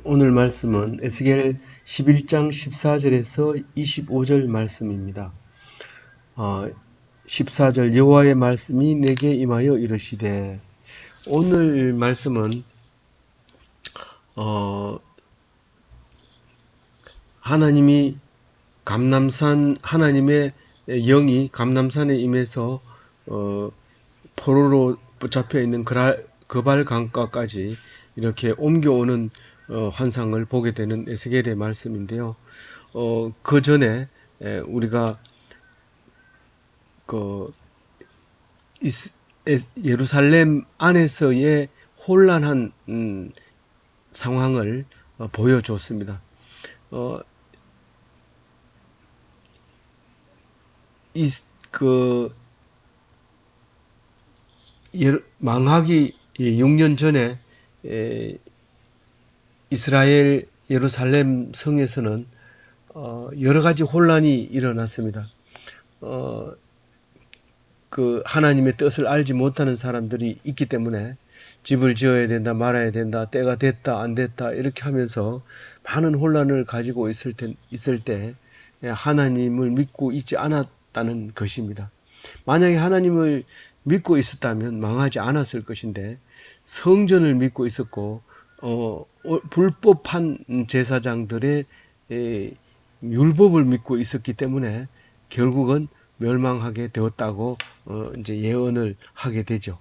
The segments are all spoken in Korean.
오늘 말씀은 에스겔 11장 14절에서 25절 말씀입니다. 14절 여호와의 말씀이 내게 임하여 이르시되. 오늘 말씀은 하나님이 하나님의 영이 감람산에 임해서 포로로 붙잡혀 있는 그발 강가까지 이렇게 옮겨오는 환상을 보게 되는 에스겔의 말씀인데요. 그 전에 우리가 그 예루살렘 안에서의 혼란한 상황을 보여줬습니다. 망하기 6년 전에 이스라엘 예루살렘 성에서는 여러 가지 혼란이 일어났습니다. 그 하나님의 뜻을 알지 못하는 사람들이 있기 때문에 집을 지어야 된다, 말아야 된다, 때가 됐다, 안 됐다 이렇게 하면서 많은 혼란을 가지고 있을 때 하나님을 믿고 있지 않았다는 것입니다. 만약에 하나님을 믿고 있었다면 망하지 않았을 것인데 성전을 믿고 있었고 불법한 제사장들의 율법을 믿고 있었기 때문에 결국은 멸망하게 되었다고 이제 예언을 하게 되죠.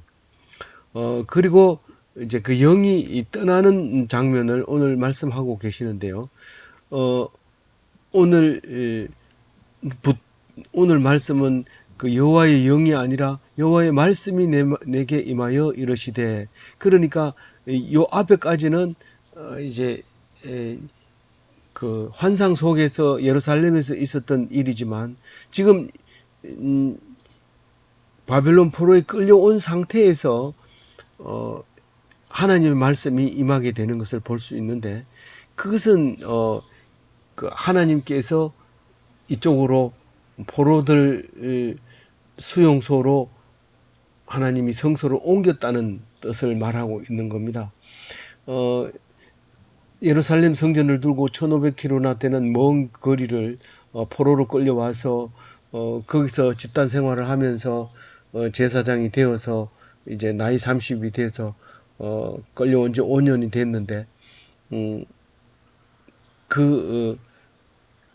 그리고 이제 그 영이 떠나는 장면을 오늘 말씀하고 계시는데요. 오늘 말씀은 그 여호와의 영이 아니라 여호와의 말씀이 내게 임하여 이르시되. 그러니까 요 앞에까지는 이제 그 환상 속에서 예루살렘에서 있었던 일이지만 지금 바벨론 포로에 끌려온 상태에서 하나님의 말씀이 임하게 되는 것을 볼 수 있는데, 그것은 그 하나님께서 이쪽으로 포로들 수용소로 하나님이 성소를 옮겼다는 뜻을 말하고 있는 겁니다. 예루살렘 성전을 두고 1500km나 되는 먼 거리를 포로로 끌려와서 거기서 집단 생활을 하면서 제사장이 되어서 이제 나이 30이 돼서 끌려온 지 5년이 됐는데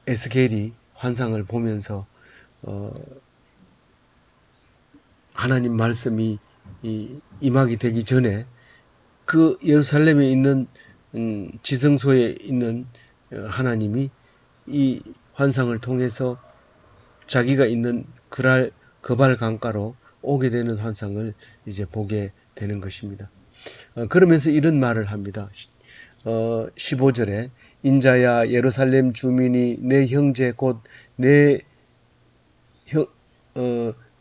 에스겔이 환상을 보면서 하나님 말씀이 임하게 되기 전에 그 예루살렘에 있는 지성소에 있는 하나님이 이 환상을 통해서 자기가 있는 그발 강가로 오게 되는 환상을 이제 보게 되는 것입니다. 그러면서 이런 말을 합니다. 15절에 인자야 예루살렘 주민이 내 형제 곧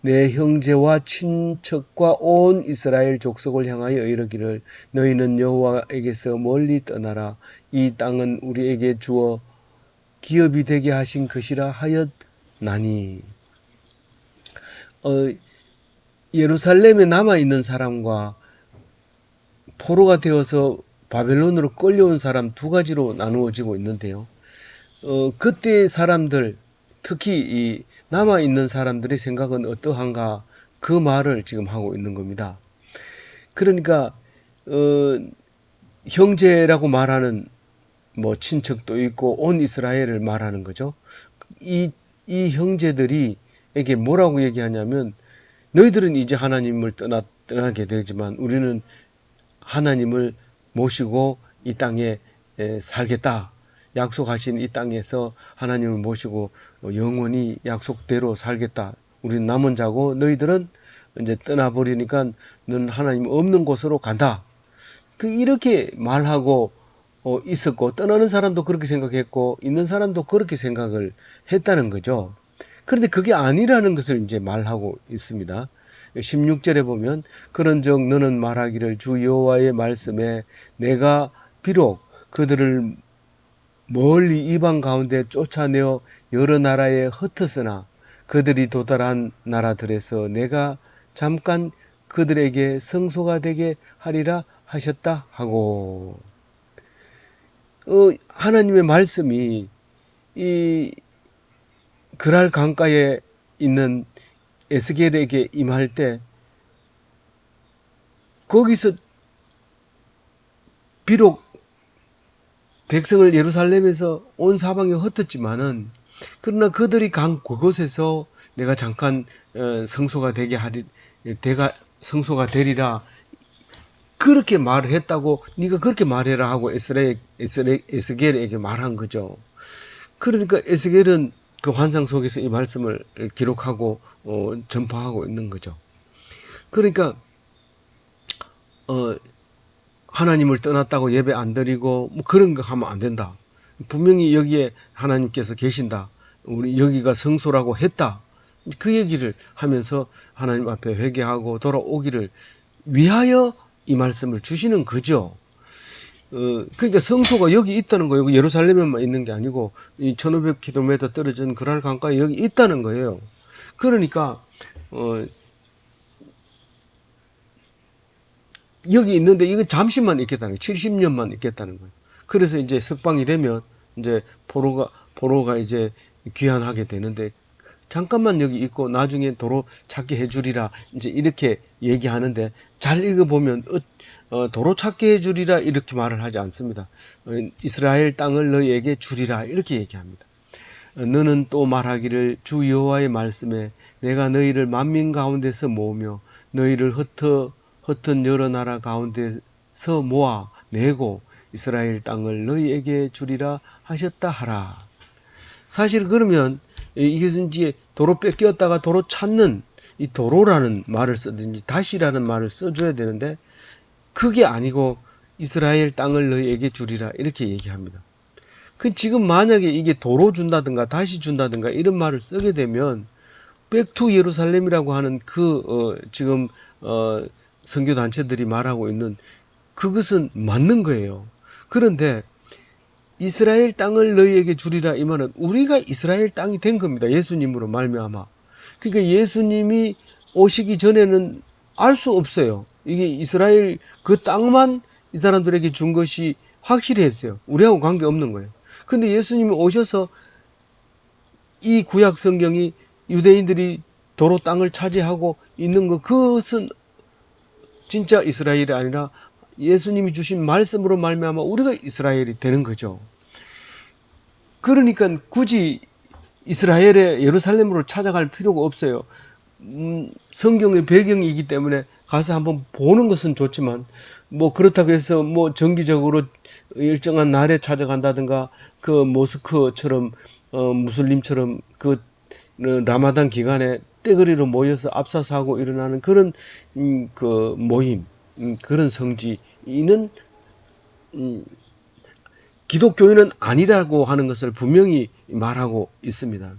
내 형제와 친척과 온 이스라엘 족속을 향하여 이르기를 너희는 여호와에게서 멀리 떠나라. 이 땅은 우리에게 주어 기업이 되게 하신 것이라 하였나니. 예루살렘에 남아있는 사람과 포로가 되어서 바벨론으로 끌려온 사람 두 가지로 나누어지고 있는데요. 그때 사람들, 특히 이 남아있는 사람들의 생각은 어떠한가, 그 말을 지금 하고 있는 겁니다. 그러니까 형제라고 말하는 뭐 친척도 있고 온 이스라엘을 말하는 거죠. 이 형제들이 에게 뭐라고 얘기하냐면, 너희들은 이제 하나님을 떠나게 되지만 우리는 하나님을 모시고 이 땅에 살겠다. 약속하신 이 땅에서 하나님을 모시고 영원히 약속대로 살겠다. 우리는 남은 자고 너희들은 이제 떠나버리니까 너는 하나님 없는 곳으로 간다. 이렇게 말하고 있었고, 떠나는 사람도 그렇게 생각했고 있는 사람도 그렇게 생각을 했다는 거죠. 그런데 그게 아니라는 것을 이제 말하고 있습니다. 16절에 보면 그런즉 너는 말하기를 주 여호와의 말씀에 내가 비록 그들을 멀리 이방 가운데 쫓아내어 여러 나라에 흩었으나 그들이 도달한 나라들에서 내가 잠깐 그들에게 성소가 되게 하리라 하셨다 하고. 하나님의 말씀이 이 그랄 강가에 있는 에스겔에게 임할 때 거기서 비록 백성을 예루살렘에서 온 사방에 흩었지만은 그러나 그들이 간 그곳에서 내가 잠깐 성소가 되게 하리 내가 성소가 되리라 그렇게 말을 했다고 네가 그렇게 말해라 하고 에스겔에게 말한 거죠. 그러니까 에스겔은 그 환상 속에서 이 말씀을 기록하고 전파하고 있는 거죠. 그러니까 하나님을 떠났다고 예배 안 드리고 뭐 그런 거 하면 안 된다. 분명히 여기에 하나님께서 계신다. 우리 여기가 성소라고 했다. 그 얘기를 하면서 하나님 앞에 회개하고 돌아오기를 위하여 이 말씀을 주시는 거죠. 그러니까 성소가 여기 있다는 거예요. 예루살렘에만 있는 게 아니고 이 1500km 떨어진 그랄 강가에 여기 있다는 거예요. 그러니까 여기 있는데 이거 잠시만 있겠다는 거예요. 70년만 있겠다는 거예요. 그래서 이제 석방이 되면 이제 포로가 이제 귀환하게 되는데 잠깐만 여기 있고 나중에 도로 찾게 해주리라 이제 이렇게 얘기하는데 잘 읽어보면 도로 찾게 해주리라 이렇게 말을 하지 않습니다. 이스라엘 땅을 너희에게 주리라 이렇게 얘기합니다. 너는 또 말하기를 주 여호와의 말씀에 내가 너희를 만민 가운데서 모으며 너희를 흩은 여러 나라 가운데서 모아 내고 이스라엘 땅을 너희에게 주리라 하셨다 하라. 사실 그러면 이것은 이제 도로 뺏겼다가 도로 찾는 이 도로라는 말을 쓰든지 다시라는 말을 써줘야 되는데 그게 아니고 이스라엘 땅을 너희에게 주리라 이렇게 얘기합니다. 그 지금 만약에 이게 도로 준다든가 다시 준다든가 이런 말을 쓰게 되면 백투 예루살렘이라고 하는 지금 선교 단체들이 말하고 있는 그것은 맞는 거예요. 그런데 이스라엘 땅을 너희에게 주리라 이 말은 우리가 이스라엘 땅이 된 겁니다. 예수님으로 말미암아. 그러니까 예수님이 오시기 전에는 알 수 없어요. 이게 이스라엘 그 땅만 이 사람들에게 준 것이 확실했어요. 우리하고 관계없는 거예요. 근데 예수님이 오셔서 이 구약 성경이 유대인들이 도로 땅을 차지하고 있는 것 그것은 진짜 이스라엘이 아니라 예수님이 주신 말씀으로 말미암아 우리가 이스라엘이 되는 거죠. 그러니까 굳이 이스라엘의 예루살렘으로 찾아갈 필요가 없어요. 성경의 배경이기 때문에 가서 한번 보는 것은 좋지만 뭐 그렇다고 해서 뭐 정기적으로 일정한 날에 찾아간다든가 그 모스크처럼 무슬림처럼 그 라마단 기간에 떼거리로 모여서 압사사고 일어나는 그런 그 모임 그런 성지는 기독교인은 아니라고 하는 것을 분명히 말하고 있습니다.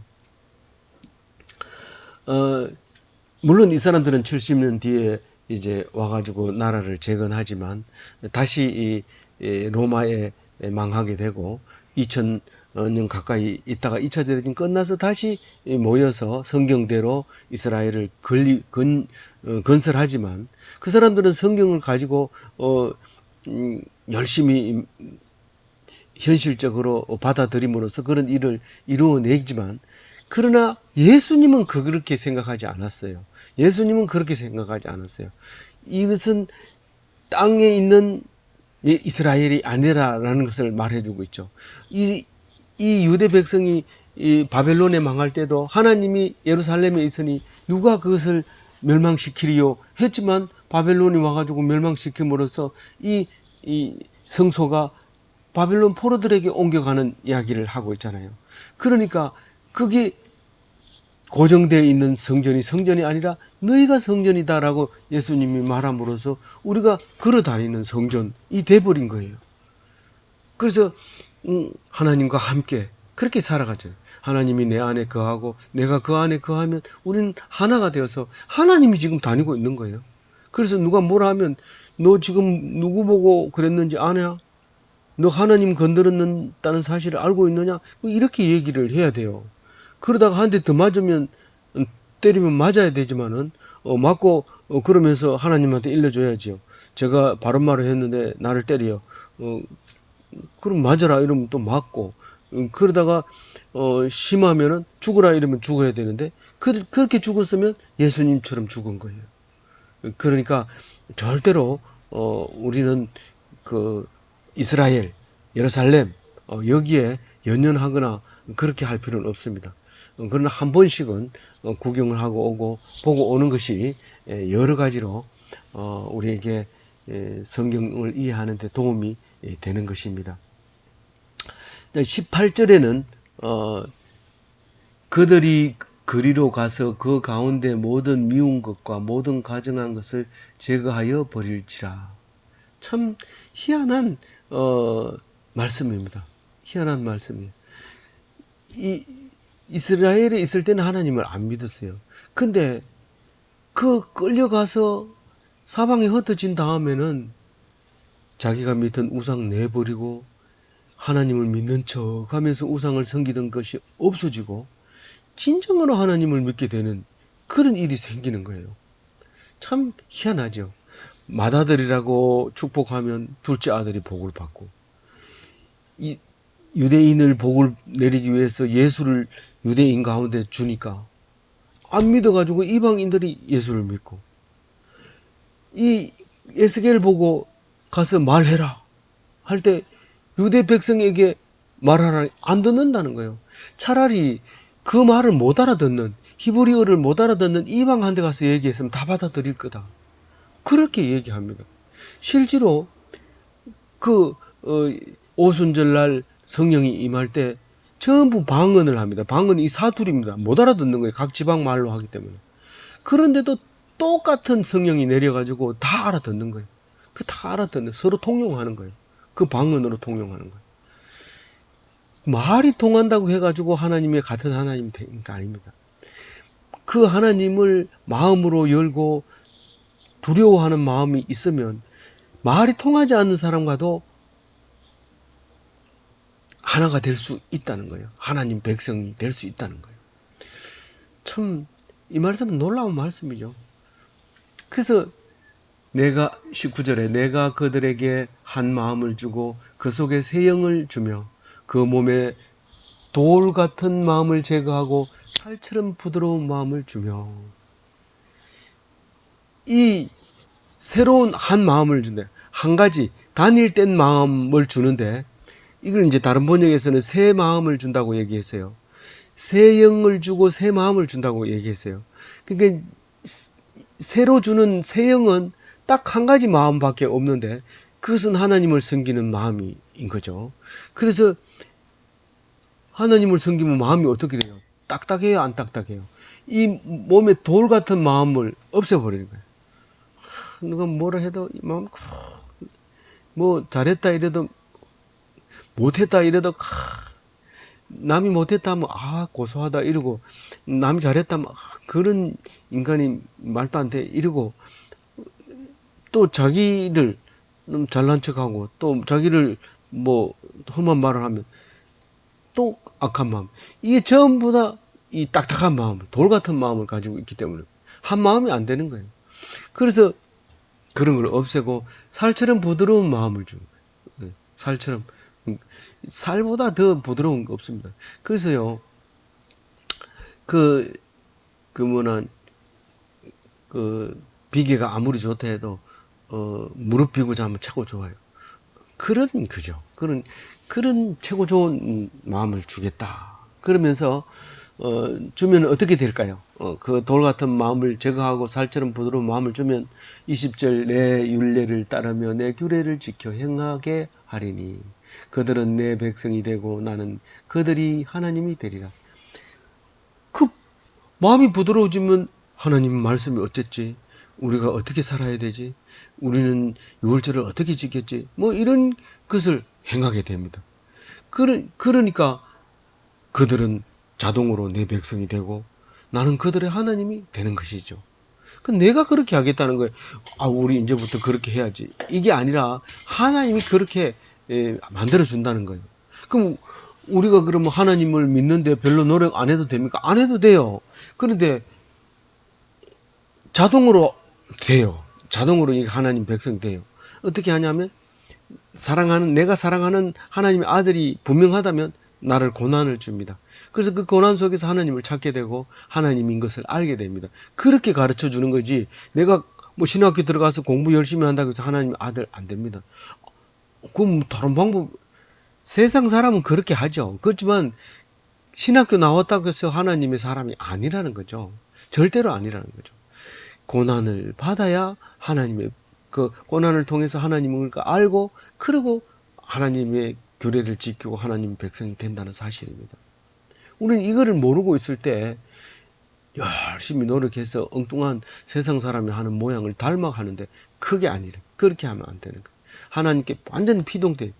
물론 이 사람들은 70년 뒤에 이제 와가지고 나라를 재건하지만 다시 이 로마에 망하게 되고 2000년 가까이 있다가 2차 대전이 끝나서 다시 모여서 성경대로 이스라엘을 건설하지만 그 사람들은 성경을 가지고 열심히 현실적으로 받아들임으로써 그런 일을 이루어내지만 그러나 예수님은 그렇게 생각하지 않았어요. 예수님은 그렇게 생각하지 않았어요. 이것은 땅에 있는 이스라엘이 아니라라는 것을 말해주고 있죠. 이 유대 백성이 이 바벨론에 망할 때도 하나님이 예루살렘에 있으니 누가 그것을 멸망시키리요 했지만 바벨론이 와가지고 멸망시킴으로써 이 성소가 바벨론 포로들에게 옮겨가는 이야기를 하고 있잖아요. 그러니까 그게 고정되어 있는 성전이 아니라 너희가 성전이다라고 예수님이 말함으로써 우리가 걸어다니는 성전이 돼버린 거예요. 그래서 하나님과 함께 그렇게 살아가죠. 하나님이 내 안에 거하고 내가 그 안에 거하면 우리는 하나가 되어서 하나님이 지금 다니고 있는 거예요. 그래서 누가 뭐라 하면 너 지금 누구 보고 그랬는지 아냐? 너 하나님 건드렸다는 사실을 알고 있느냐? 이렇게 얘기를 해야 돼요. 그러다가 한 대 더 맞으면 때리면 맞아야 되지만은 맞고 그러면서 하나님한테 일러줘야지요. 제가 바른 말을 했는데 나를 때려. 그럼 맞아라 이러면 또 맞고, 그러다가 심하면은 죽어라 이러면 죽어야 되는데 그렇게 죽었으면 예수님처럼 죽은 거예요. 그러니까 절대로 우리는 그 이스라엘, 예루살렘 여기에 연연하거나 그렇게 할 필요는 없습니다. 그러나 한 번씩은 구경을 하고 오고 보고 오는 것이 여러 가지로 우리에게 성경을 이해하는 데 도움이 되는 것입니다. 18절에는 그들이 그리로 가서 그 가운데 모든 미운 것과 모든 가증한 것을 제거하여 버릴지라. 참 희한한 말씀입니다. 희한한 말씀이에요. 이 이스라엘에 있을 때는 하나님을 안 믿었어요. 근데 그 끌려가서 사방에 흩어진 다음에는 자기가 믿던 우상 내버리고 하나님을 믿는 척 하면서 우상을 섬기던 것이 없어지고 진정으로 하나님을 믿게 되는 그런 일이 생기는 거예요. 참 희한하죠. 맏아들이라고 축복하면 둘째 아들이 복을 받고, 이 유대인을 복을 내리기 위해서 예수를 유대인 가운데 주니까 안 믿어가지고 이방인들이 예수를 믿고, 이 에스겔 보고 가서 말해라 할 때 유대 백성에게 말하라 안 듣는다는 거예요. 차라리 그 말을 못 알아듣는, 히브리어를 못 알아듣는 이방한테 가서 얘기했으면 다 받아들일 거다. 그렇게 얘기합니다. 실제로 그 오순절날 성령이 임할 때 전부 방언을 합니다. 방언이 이 사투리입니다. 못 알아듣는 거예요. 각 지방 말로 하기 때문에. 그런데도 똑같은 성령이 내려가지고 다 알아듣는 거예요. 그 다 알아듣는, 서로 통용하는 거예요. 그 방언으로 통용하는 거예요. 말이 통한다고 해가지고 하나님의 같은 하나님이 되는 게 아닙니다. 그 하나님을 마음으로 열고 두려워하는 마음이 있으면 말이 통하지 않는 사람과도 하나가 될 수 있다는 거예요. 하나님 백성이 될 수 있다는 거예요. 참 이 말씀은 놀라운 말씀이죠. 그래서 19절에 내가 그들에게 한 마음을 주고 그 속에 새 영을 주며 그 몸에 돌 같은 마음을 제거하고 살처럼 부드러운 마음을 주며, 이 새로운 한 마음을 준대. 한 가지 단일 된 마음을 주는데 이걸 이제 다른 번역에서는 새 마음을 준다고 얘기했어요. 새 영을 주고 새 마음을 준다고 얘기했어요. 그러니까 새로 주는 새 영은 딱 한 가지 마음밖에 없는데 그것은 하나님을 섬기는 마음인 거죠. 그래서 하나님을 섬기면 마음이 어떻게 돼요? 딱딱해요, 안 딱딱해요? 이 몸에 돌 같은 마음을 없애버리는 거예요. 누가 뭐라 해도 이 마음, 뭐 잘했다 이래도 못했다 이래도 남이 못했다 하면 고소하다 이러고, 남이 잘했다 하면 그런 인간이 말도 안 돼 이러고, 또 자기를 잘난 척하고 또 자기를 뭐 험한 말을 하면 또 악한 마음. 이게 전부 다 이 딱딱한 마음, 돌 같은 마음을 가지고 있기 때문에 한 마음이 안 되는 거예요. 그래서 그런 걸 없애고 살처럼 부드러운 마음을 주는 거예요. 살처럼. 살보다 더 부드러운 거 없습니다. 그래서요, 뭐난, 비계가 아무리 좋다 해도, 무릎 비고 자면 최고 좋아요. 그런 최고 좋은 마음을 주겠다. 그러면서, 주면 어떻게 될까요? 그 돌 같은 마음을 제거하고 살처럼 부드러운 마음을 주면 20절 내 율례를 따르며 내 규례를 지켜 행하게 하리니 그들은 내 백성이 되고 나는 그들이 하나님이 되리라. 그 마음이 부드러워지면 하나님 말씀이 어땠지? 우리가 어떻게 살아야 되지? 우리는 유월절을 어떻게 지켰지? 뭐 이런 것을 행하게 됩니다. 그러니까 그들은 자동으로 내 백성이 되고 나는 그들의 하나님이 되는 것이죠. 내가 그렇게 하겠다는 거예요. 우리 이제부터 그렇게 해야지. 이게 아니라 하나님이 그렇게 만들어 준다는 거예요. 그럼 우리가 그러면 하나님을 믿는데 별로 노력 안 해도 됩니까? 안 해도 돼요. 그런데 자동으로 돼요. 자동으로 하나님 백성이 돼요. 어떻게 하냐면 내가 사랑하는 하나님의 아들이 분명하다면 나를 고난을 줍니다. 그래서 그 고난 속에서 하나님을 찾게 되고 하나님인 것을 알게 됩니다. 그렇게 가르쳐 주는 거지, 내가 뭐 신학교 들어가서 공부 열심히 한다고 해서 하나님 아들 안 됩니다. 그럼 뭐 다른 방법, 세상 사람은 그렇게 하죠. 그렇지만 신학교 나왔다고 해서 하나님의 사람이 아니라는 거죠. 절대로 아니라는 거죠. 고난을 받아야 하나님의, 그 고난을 통해서 하나님을 알고, 그리고 하나님의 규례를 지키고 하나님의 백성이 된다는 사실입니다. 우리는 이거를 모르고 있을 때 열심히 노력해서 엉뚱한 세상 사람이 하는 모양을 닮아 하는데, 그게 아니래. 그렇게 하면 안 되는 거예요. 하나님께 완전히 피동돼.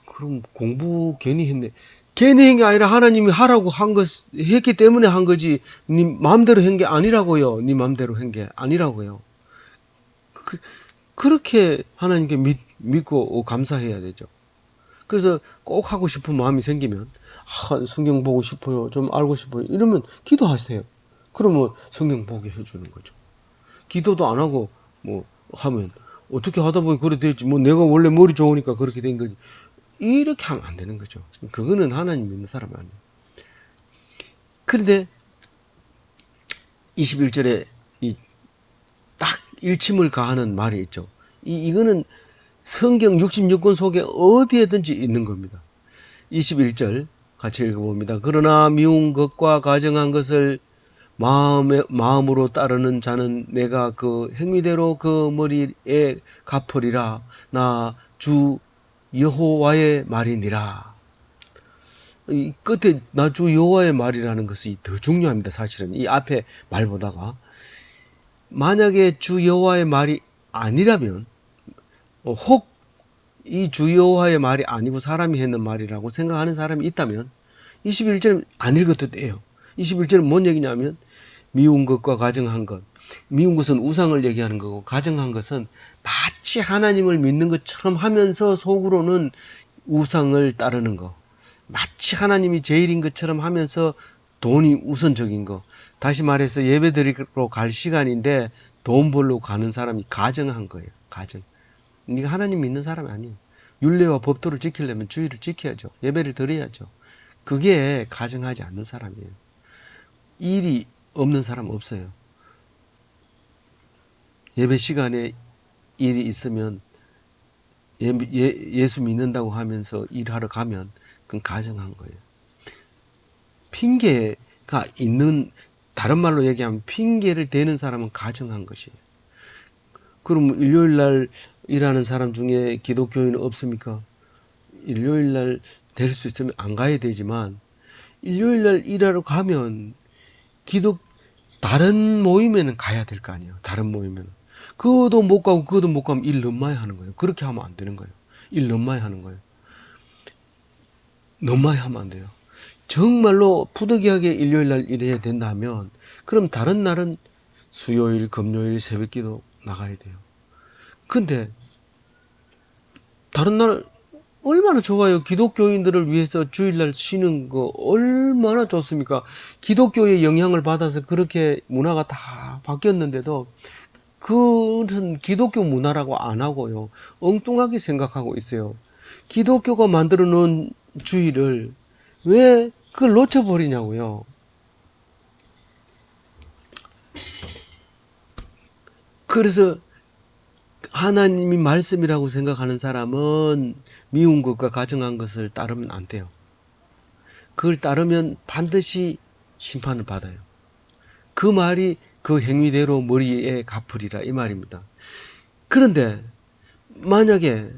그럼 공부 괜히 했네. 괜히 한 게 아니라 하나님이 하라고 했기 때문에 한 거지. 네 마음대로 한 게 아니라고요. 네 마음대로 한 게 아니라고요. 그렇게 하나님께 믿고 감사해야 되죠. 그래서 꼭 하고 싶은 마음이 생기면, 성경 보고 싶어요, 좀 알고 싶어요, 이러면 기도하세요. 그러면 성경 보게 해주는 거죠. 기도도 안 하고 뭐 하면 어떻게 하다 보니 그래 됐지, 뭐 내가 원래 머리 좋으니까 그렇게 된 거지, 이렇게 하면 안 되는 거죠. 그거는 하나님 믿는 사람이 아니에요. 그런데 21절에 딱 일침을 가하는 말이 있죠. 이거는 성경 66권 속에 어디에든지 있는 겁니다. 21절 같이 읽어봅니다. 그러나 미운 것과 가정한 것을 마음으로 따르는 자는 내가 그 행위대로 그 머리에 갚으리라. 나 주 여호와의 말이니라. 이 끝에 나 주 여호와의 말이라는 것이 더 중요합니다. 사실은 이 앞에 말보다가, 만약에 주 여호와의 말이 아니라면, 혹 이 주 여호와의 말이 아니고 사람이 했는 말이라고 생각하는 사람이 있다면 21절은 안 읽어도 돼요. 21절은 뭔 얘기냐면, 미운 것과 가정한 것. 미운 것은 우상을 얘기하는 거고, 가정한 것은 마치 하나님을 믿는 것처럼 하면서 속으로는 우상을 따르는 거. 마치 하나님이 제일인 것처럼 하면서 돈이 우선적인 거. 다시 말해서 예배 드리러 갈 시간인데 돈 벌러 가는 사람이 가정한 거예요. 가정. 네가 하나님 믿는 사람이 아니에요. 율례와 법도를 지키려면 주의를 지켜야죠. 예배를 드려야죠. 그게 가정하지 않는 사람이에요. 일이 없는 사람 없어요. 예배 시간에 일이 있으면 예수 믿는다고 하면서 일하러 가면 그건 가정한 거예요. 핑계가 있는, 다른 말로 얘기하면 핑계를 대는 사람은 가정한 것이에요. 그럼 일요일 날 일하는 사람 중에 기독교인은 없습니까? 일요일 날 될 수 있으면 안 가야 되지만, 일요일 날 일하러 가면 다른 모임에는 가야 될 거 아니에요. 다른 모임에는. 그것도 못 가고 그것도 못 가면 일 너무 많이 하는 거예요. 그렇게 하면 안 되는 거예요. 일 너무 많이 하는 거예요. 너무 많이 하면 안 돼요. 정말로 부득이하게 일요일 날 일해야 된다면, 그럼 다른 날은 수요일, 금요일 새벽기도 나가야 돼요. 근데 다른 날 얼마나 좋아요. 기독교인들을 위해서 주일날 쉬는 거 얼마나 좋습니까? 기독교의 영향을 받아서 그렇게 문화가 다 바뀌었는데도 그것은 기독교 문화라고 안 하고요. 엉뚱하게 생각하고 있어요. 기독교가 만들어 놓은 주의를 왜 그걸 놓쳐버리냐고요. 그래서 하나님이 말씀이라고 생각하는 사람은 미운 것과 가정한 것을 따르면 안 돼요. 그걸 따르면 반드시 심판을 받아요. 그 말이 그 행위대로 머리에 갚으리라, 이 말입니다. 그런데 만약에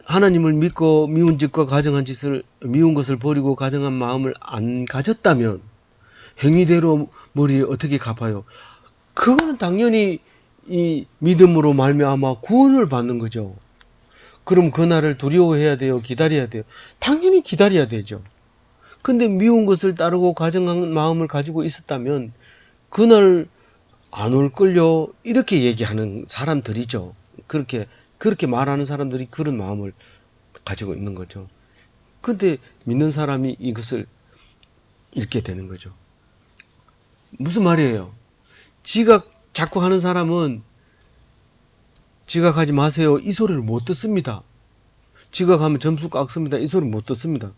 하나님을 믿고 미운 짓과 가정한 짓을, 미운 것을 버리고 가정한 마음을 안 가졌다면 행위대로 머리에 어떻게 갚아요? 그거는 당연히 이 믿음으로 말미암아 구원을 받는 거죠. 그럼 그날을 두려워해야 돼요? 기다려야 돼요? 당연히 기다려야 되죠. 근데 미운 것을 따르고 가정한 마음을 가지고 있었다면 그날 안 올걸요? 이렇게 얘기하는 사람들이죠. 그렇게 말하는 사람들이 그런 마음을 가지고 있는 거죠. 근데 믿는 사람이 이것을 읽게 되는 거죠. 무슨 말이에요? 지가 자꾸 하는 사람은 지각하지 마세요. 이 소리를 못 듣습니다. 지각하면 점수 깎습니다. 이 소리를 못 듣습니다.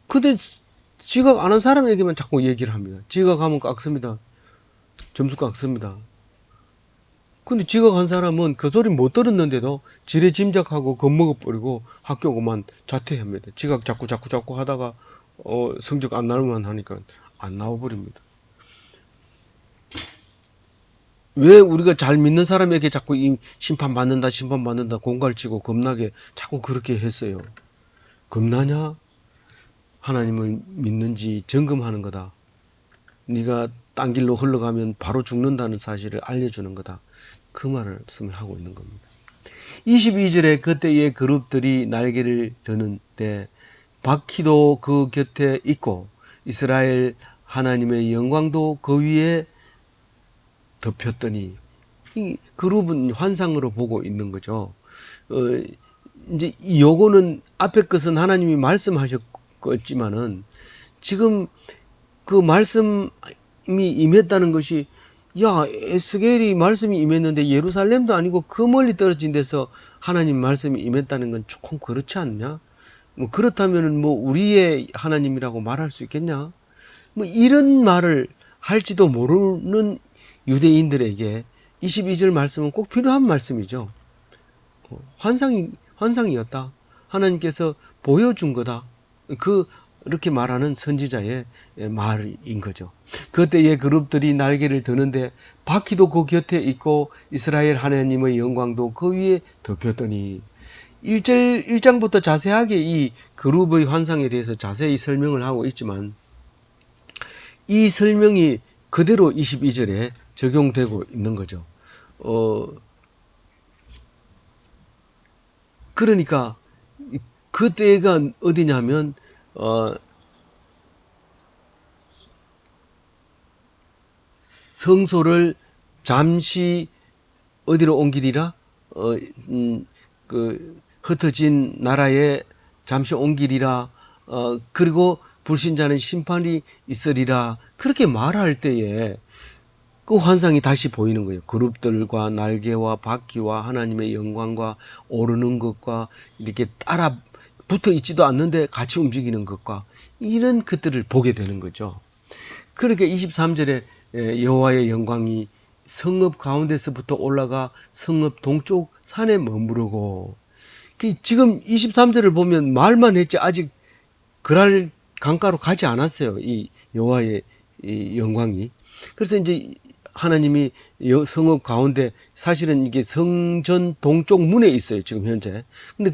근데 지각 안 한 사람에게만 자꾸 얘기를 합니다. 지각하면 깎습니다. 점수 깎습니다. 근데 지각한 사람은 그 소리 못 들었는데도 지레 짐작하고 겁먹어버리고 학교 그만 자퇴합니다. 지각 자꾸 하다가 성적 안 나오면 하니까 안 나와버립니다. 왜 우리가 잘 믿는 사람에게 자꾸 심판받는다 공갈치고 겁나게 자꾸 그렇게 했어요. 겁나냐? 하나님을 믿는지 점검하는 거다. 네가 딴 길로 흘러가면 바로 죽는다는 사실을 알려주는 거다. 그 말씀을 하고 있는 겁니다. 22절에 그때의 그룹들이 날개를 드는데 바퀴도 그 곁에 있고 이스라엘 하나님의 영광도 그 위에 덮였더니, 이 그룹은 환상으로 보고 있는 거죠. 이제 요거는 앞에 것은 하나님이 말씀하셨지만은 지금 그 말씀이 임했다는 것이, 야, 에스겔이 말씀이 임했는데 예루살렘도 아니고 그 멀리 떨어진 데서 하나님 말씀이 임했다는 건 조금 그렇지 않냐? 뭐 그렇다면은 뭐 우리의 하나님이라고 말할 수 있겠냐? 뭐 이런 말을 할지도 모르는 유대인들에게 22절 말씀은 꼭 필요한 말씀이죠. 환상이었다. 하나님께서 보여준 거다. 그렇게 말하는 선지자의 말인 거죠. 그때의 그룹들이 날개를 드는데 바퀴도 그 곁에 있고 이스라엘 하나님의 영광도 그 위에 덮였더니, 1장부터 자세하게 이 그룹의 환상에 대해서 자세히 설명을 하고 있지만 이 설명이 그대로 22절에 적용되고 있는 거죠. 그러니까 그때가 어디냐면 성소를 잠시 어디로 옮기리라? 그 흩어진 나라에 잠시 옮기리라. 그리고 불신자는 심판이 있으리라. 그렇게 말할 때에 그 환상이 다시 보이는 거예요. 그룹들과 날개와 바퀴와 하나님의 영광과 오르는 것과 이렇게 따라 붙어 있지도 않는데 같이 움직이는 것과 이런 것들을 보게 되는 거죠. 그렇게 23절에 여호와의 영광이 성읍 가운데서부터 올라가 성읍 동쪽 산에 머무르고, 지금 23절을 보면 말만 했지 아직 그랄 강가로 가지 않았어요. 이 여호와의 이 영광이. 그래서 이제 하나님이 성읍 가운데, 사실은 이게 성전 동쪽 문에 있어요, 지금 현재. 근데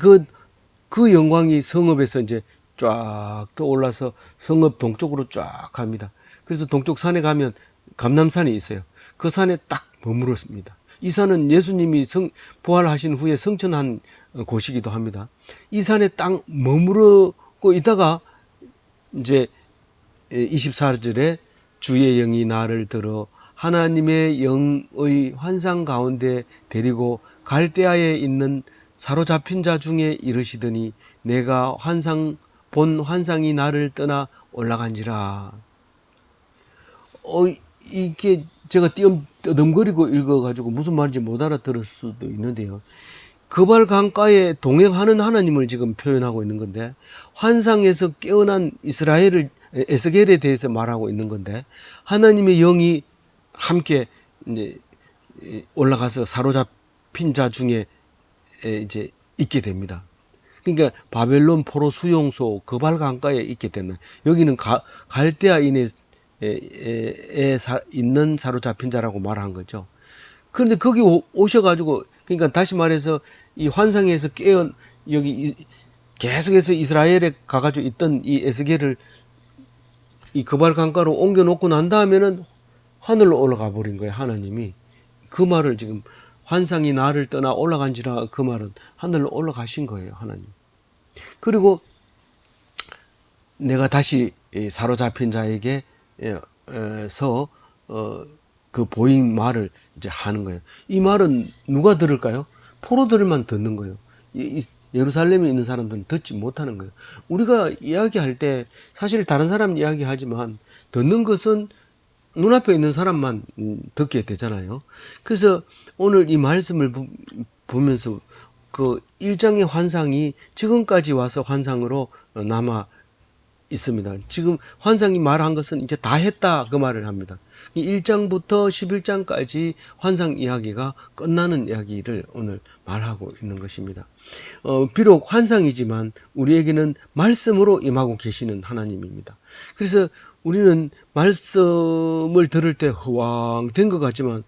그 영광이 성읍에서 이제 쫙 떠올라서 성읍 동쪽으로 쫙 갑니다. 그래서 동쪽 산에 가면 감람산이 있어요. 그 산에 딱 머물었습니다. 이 산은 예수님이 부활하신 후에 성천한 곳이기도 합니다. 이 산에 딱 머무르고 있다가 이제 24절에 주의 영이 나를 들어 하나님의 영의 환상 가운데 데리고 갈대아에 있는 사로잡힌 자 중에 이르시더니 내가 본 환상이 나를 떠나 올라간지라. 이게 제가 떠듬거리고 읽어가지고 무슨 말인지 못 알아들을 수도 있는데요. 그발 강가에 동행하는 하나님을 지금 표현하고 있는 건데, 환상에서 깨어난 에스겔에 대해서 말하고 있는 건데, 하나님의 영이 함께 이제 올라가서 사로잡힌 자 중에 이제 있게 됩니다. 그러니까 바벨론 포로 수용소 그발 강가에 있게 되는, 여기는 갈대아인에 있는 사로잡힌 자라고 말한 거죠. 그런데 거기 오셔가지고, 그러니까 다시 말해서 이 환상에서 여기 계속해서 이스라엘에 가가지고 있던 이 에스겔을 이 그발 강가로 옮겨놓고 난 다음에는 하늘로 올라가 버린 거예요, 하나님이. 그 말을 지금 환상이 나를 떠나 올라간지라, 그 말은 하늘로 올라가신 거예요, 하나님. 그리고 내가 다시 사로잡힌 자에게 그 보인 말을 이제 하는 거예요. 이 말은 누가 들을까요? 포로들만 듣는 거예요. 예루살렘에 있는 사람들은 듣지 못하는 거예요. 우리가 이야기할 때 사실 다른 사람 이야기하지만 듣는 것은 눈앞에 있는 사람만 듣게 되잖아요. 그래서 오늘 이 말씀을 보면서 그 1장의 환상이 지금까지 와서 환상으로 남아 있습니다. 지금 환상이 말한 것은 이제 다 했다 그 말을 합니다. 이 1장부터 11장까지 환상 이야기가 끝나는 이야기를 오늘 말하고 있는 것입니다. 비록 환상이지만 우리에게는 말씀으로 임하고 계시는 하나님입니다. 그래서 우리는 말씀을 들을 때 허황된 것 같지만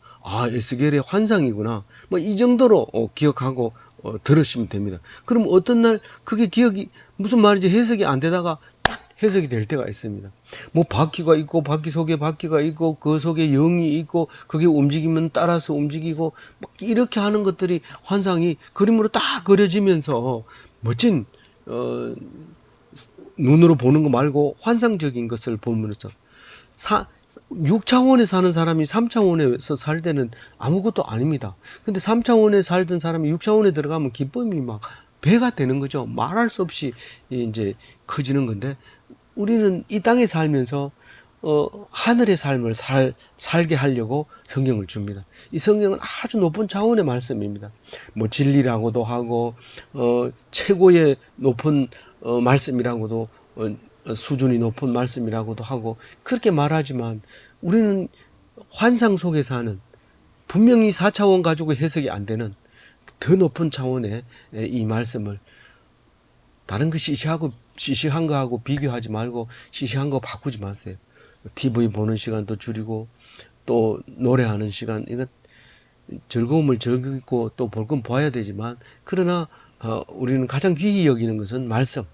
에스겔의 환상이구나 뭐 이 정도로 기억하고 들으시면 됩니다. 그럼 어떤 날 그게 기억이 무슨 말인지 해석이 안 되다가 해석이 될 때가 있습니다. 뭐 바퀴가 있고 바퀴 속에 바퀴가 있고 그 속에 영이 있고 그게 움직이면 따라서 움직이고 이렇게 하는 것들이 환상이 그림으로 딱 그려지면서 멋진 눈으로 보는 거 말고 환상적인 것을 보면서 6차원에 사는 사람이 3차원에서 살 때는 아무것도 아닙니다. 근데 3차원에 살던 사람이 6차원에 들어가면 기쁨이 막 배가 되는 거죠. 말할 수 없이 이제 커지는 건데 우리는 이 땅에 살면서 하늘의 삶을 살게 하려고 성경을 줍니다. 이 성경은 아주 높은 차원의 말씀입니다. 뭐 진리라고도 하고 최고의 높은 말씀이라고도 수준이 높은 말씀이라고도 하고 그렇게 말하지만 우리는 환상 속에 사는 분명히 4차원 가지고 해석이 안 되는 더 높은 차원의 이 말씀을 다른 거 시시한 거하고 비교하지 말고 시시한 거 바꾸지 마세요. TV 보는 시간도 줄이고 또 노래하는 시간 이거 즐거움을 즐기고 또 볼 건 봐야 되지만 그러나 우리는 가장 귀히 여기는 것은 말씀.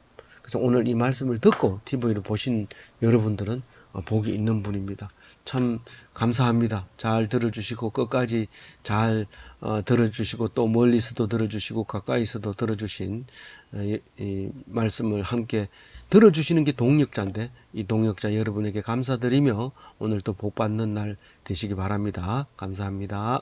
그래서 오늘 이 말씀을 듣고 TV를 보신 여러분들은 복이 있는 분입니다. 참 감사합니다. 잘 들어주시고 끝까지 잘 들어주시고 또 멀리서도 들어주시고 가까이서도 들어주신 이 말씀을 함께 들어주시는 게 동력자인데 이 동력자 여러분에게 감사드리며 오늘도 복 받는 날 되시기 바랍니다. 감사합니다.